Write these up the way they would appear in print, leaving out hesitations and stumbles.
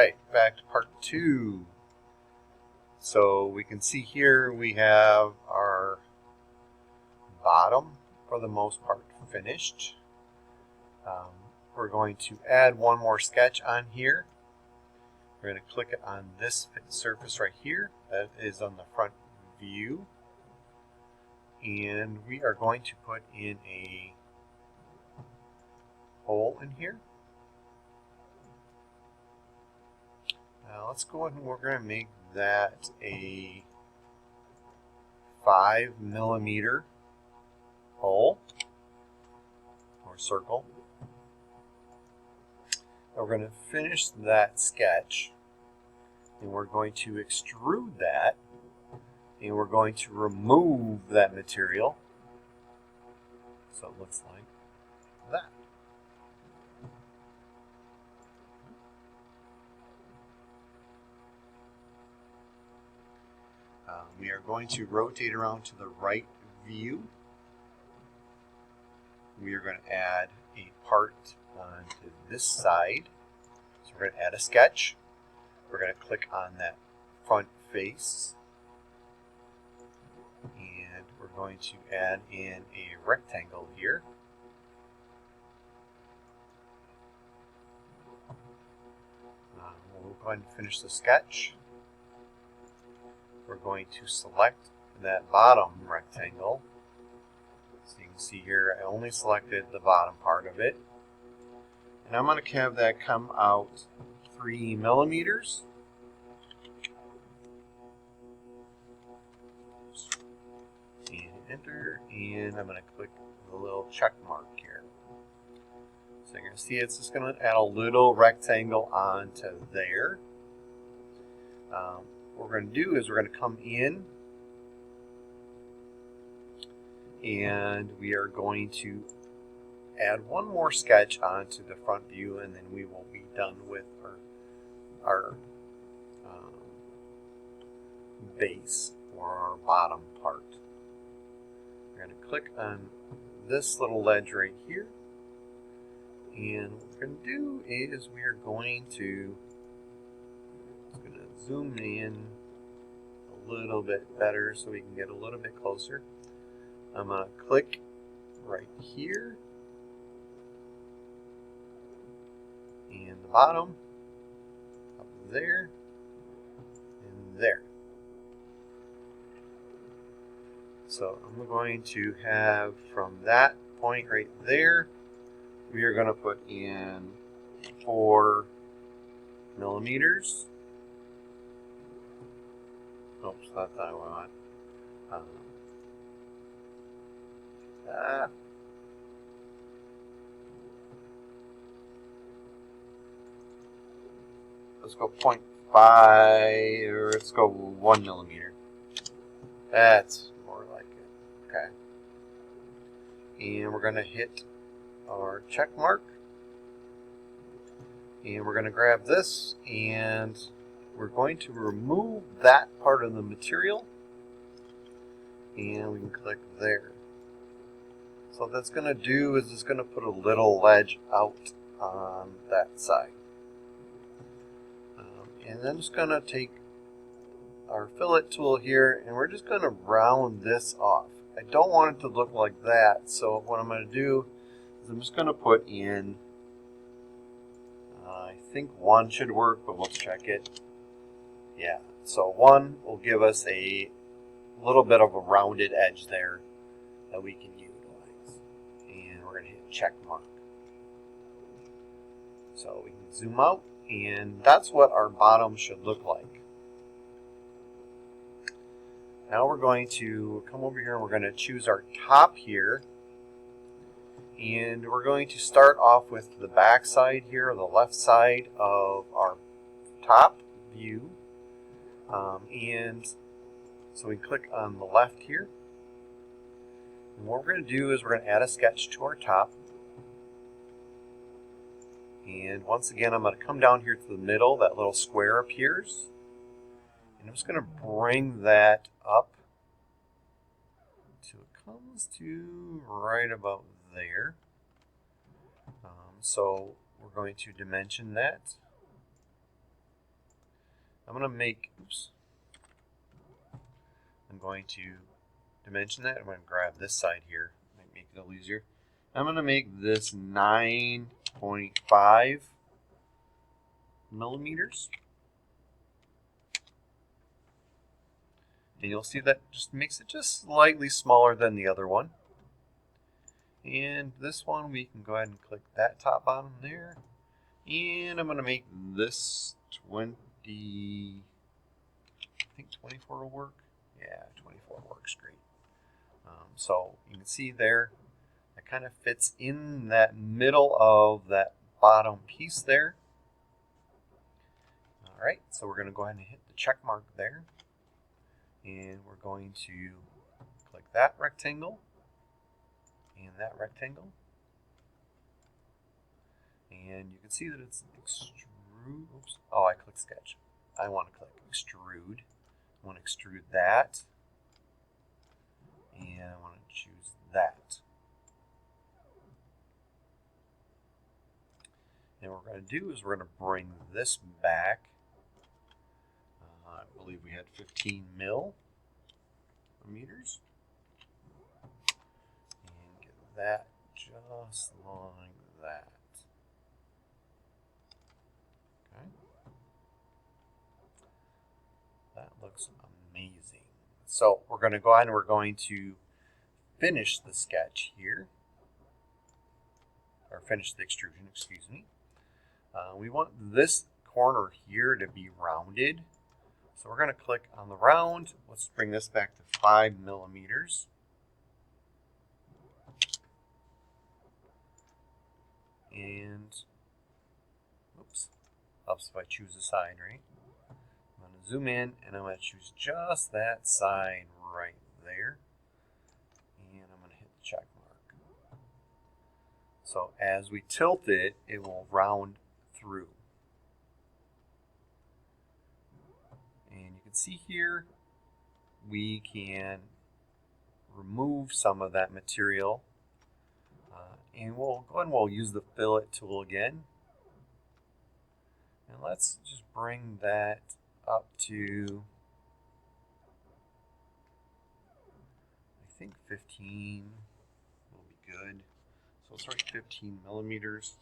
right, back to part 2. So we can see here we have our bottom, for the most part, finished. We're going to add one more sketch on here. We're going to click it on this surface right here. That is on the front view. And we are going to put in a hole in here. Now let's go ahead and we're going to make that a 5mm hole or circle. Now we're going to finish that sketch and we're going to extrude that and we're going to remove that material so it looks like that. We are going to rotate around to the right view. We are going to add a part onto this side. So we're going to add a sketch. We're going to click on that front face. And we're going to add in a rectangle here. We'll go ahead and finish the sketch. We're going to select that bottom rectangle. So you can see here I only selected the bottom part of it. And I'm going to have that come out 3mm. And enter, and I'm going to click the little check mark here. So you're going to see it's just going to add a little rectangle onto there. What we're going to do is we're going to come in and we are going to add one more sketch onto the front view and then we will be done with our base or our bottom part. We're going to click on this little ledge right here and what we're going to do is we are going to zoom in a little bit better so we can get a little bit closer. I'm going to click right here and the bottom up there and there. So I'm going to have from that point right there we are going to put in 4mm. Oops, that's not what I want. Let's go 0.5, or let's go 1mm. That's more like it. Okay. And we're going to hit our check mark. And we're going to grab this and we're going to remove that part of the material and we can click there. So what that's going to do is it's going to put a little ledge out on that side. And then I'm just going to take our fillet tool here and we're just going to round this off. I don't want it to look like that, so what I'm going to do is I'm just going to put in, I think 1 should work, but we'll check it. Yeah, so 1 will give us a little bit of a rounded edge there that we can utilize. And we're going to hit check mark. So we can zoom out, and that's what our bottom should look like. Now we're going to come over here and we're going to choose our top here. And we're going to start off with the back side here, or the left side of our top view. And so we click on the left here. And what we're going to do is we're going to add a sketch to our top. And once again, I'm going to come down here to the middle. That little square appears. And I'm just going to bring that up till it comes to right about there. So we're going to dimension that. I'm going to make, oops, I'm going to dimension that. I'm going to grab this side here, might make it a little easier. I'm going to make this 9.5 millimeters. And you'll see that just makes it just slightly smaller than the other one. And this one, we can go ahead and click that top bottom there. And I'm going to make this 20, I think 24 will work. Yeah, 24 works great. So you can see there, that kind of fits in that middle of that bottom piece there. All right, so we're going to go ahead and hit the check mark there. And we're going to click that rectangle and that rectangle. And you can see that it's extrude. Oops. Oh, I clicked sketch. I want to click extrude. I want to extrude that. And I want to choose that. And what we're going to do is we're going to bring this back. I believe we had 15 millimeters. And get that just like that. Okay. That looks amazing. So we're going to go ahead and we're going to finish the sketch here. Or finish the extrusion, excuse me. We want this corner here to be rounded. So we're going to click on the round. Let's bring this back to 5 millimeters. And, oops, helps if I choose a side, right? I'm going to zoom in and I'm going to choose just that side right there. And I'm going to hit the check mark. So as we tilt it, it will round through. And you can see here, we can remove some of that material. And we'll go ahead and we'll use the fillet tool again. And let's just bring that up to, I think 15 will be good. So let's write 15 millimeters.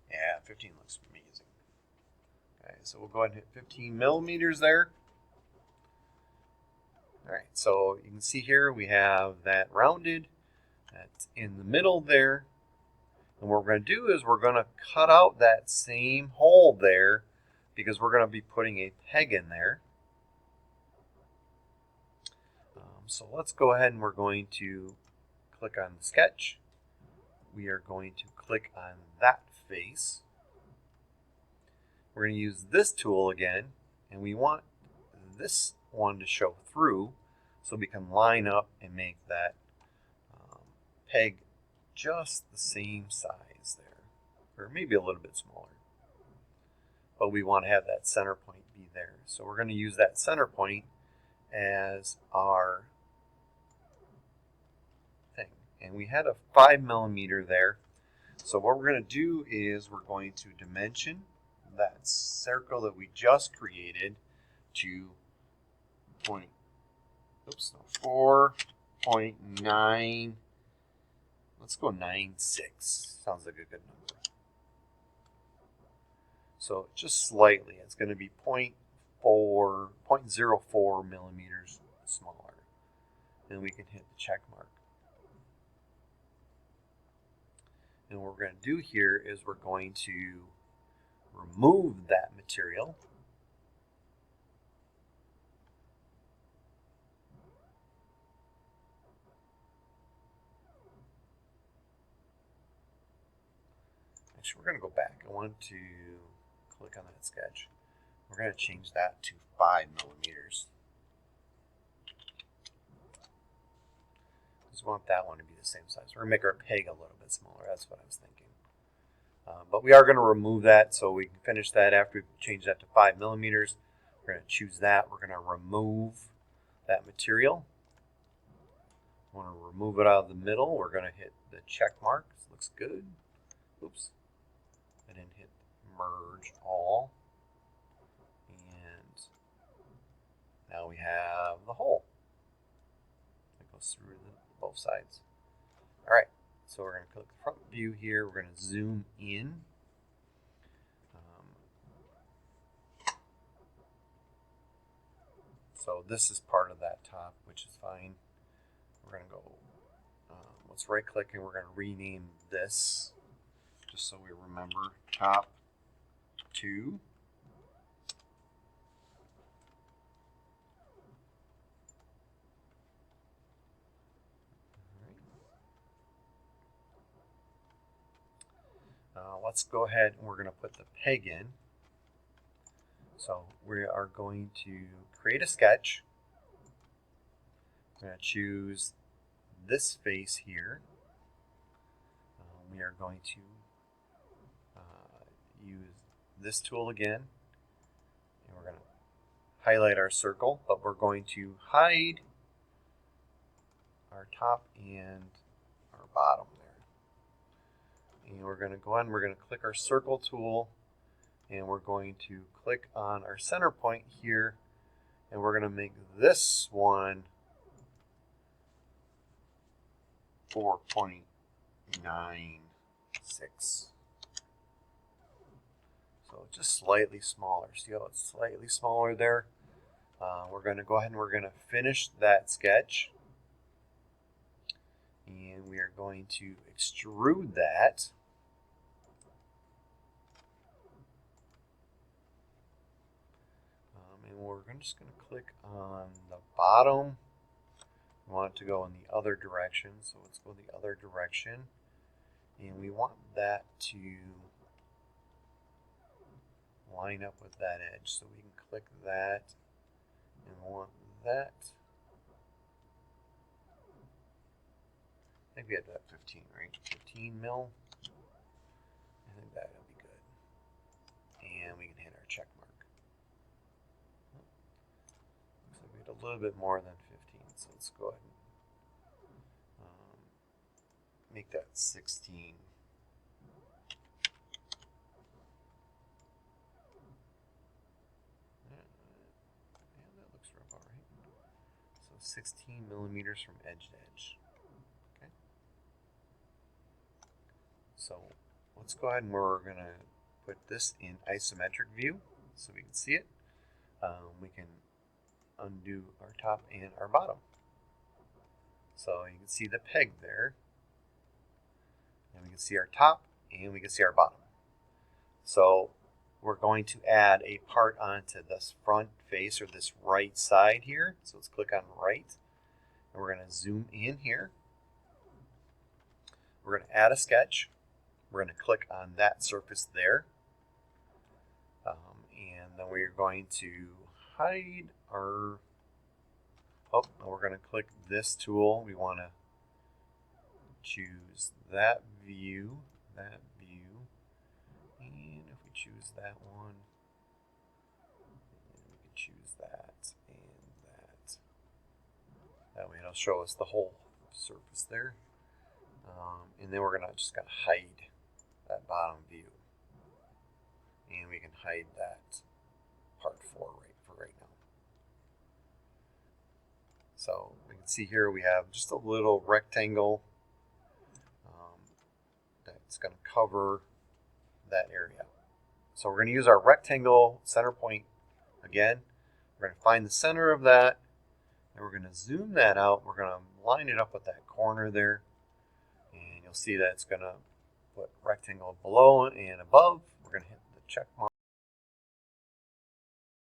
Yeah, 15 looks amazing. Okay, so we'll go ahead and hit 15 millimeters there. All right, so you can see here we have that rounded. That's in the middle there. And what we're going to do is we're going to cut out that same hole there because we're going to be putting a peg in there. So let's go ahead and we're going to click on the sketch. We are going to click on that face. We're going to use this tool again, and we want this one to show through so we can line up and make that peg just the same size there, or maybe a little bit smaller. But we want to have that center point be there. So we're going to use that center point as our thing. And we had a 5 millimeter there. So what we're going to do is we're going to dimension that circle that we just created to 4.9. Let's go 9.6. Sounds like a good number. So just slightly, it's going to be 0.04 millimeters smaller. And we can hit the check mark. And what we're going to do here is we're going to remove that material. Actually, we're going to go back. I want to click on that sketch. We're going to change that to 5 millimeters. Just want that one to be the same size. We're going to make our peg a little bit smaller. That's what I was thinking. But we are going to remove that, so we can finish that after we change that to 5 millimeters. We're going to choose that. We're going to remove that material. We want to remove it out of the middle. We're going to hit the check mark. This looks good. Oops. I didn't hit merge all. Now we have the hole that goes through both sides. All right, so we're going to click the front view here. We're going to zoom in. So this is part of that top, which is fine. We're going to go, let's right click and we're going to rename this, just so we remember, top 2. Let's go ahead and we're going to put the peg in. So we are going to create a sketch. We're going to choose this face here. We are going to use this tool again, and we're going to highlight our circle, but we're going to hide our top and our bottom there. And we're going to go on, we're going to click our circle tool, and we're going to click on our center point here, and we're going to make this one 4.96. So just slightly smaller. See how it's slightly smaller there? We're going to go ahead and we're going to finish that sketch. And we are going to extrude that. And we're just going to click on the bottom. We want it to go in the other direction, so let's go the other direction. And we want that to line up with that edge. So we can click that and want that. I think we had that 15, right? 15 mil. I think that'll be good. And we can hit our check mark. Looks like we had a little bit more than 15, so let's go ahead and make that 16. Yeah, that looks about right. So 16 millimeters from edge to edge. Okay. So let's go ahead and we're going to put this in isometric view so we can see it. We can undo our top and our bottom. So you can see the peg there. And we can see our top and we can see our bottom. So we're going to add a part onto this front face or this right side here. So let's click on right. And we're going to zoom in here. We're going to add a sketch. We're going to click on that surface there. And then we're going to hide our, we're going to click this tool. We want to choose that view, and if we choose that one, we can choose that and that. That way it'll show us the whole surface there. And then we're just gonna hide that bottom view, and we can hide that part 4 for right now. So we can see here we have just a little rectangle that's going to cover that area. So we're going to use our rectangle center point again. We're going to find the center of that, and we're going to zoom that out. We're going to line it up with that corner there, and you'll see that it's going to put rectangle below and above. We're going to hit the check mark.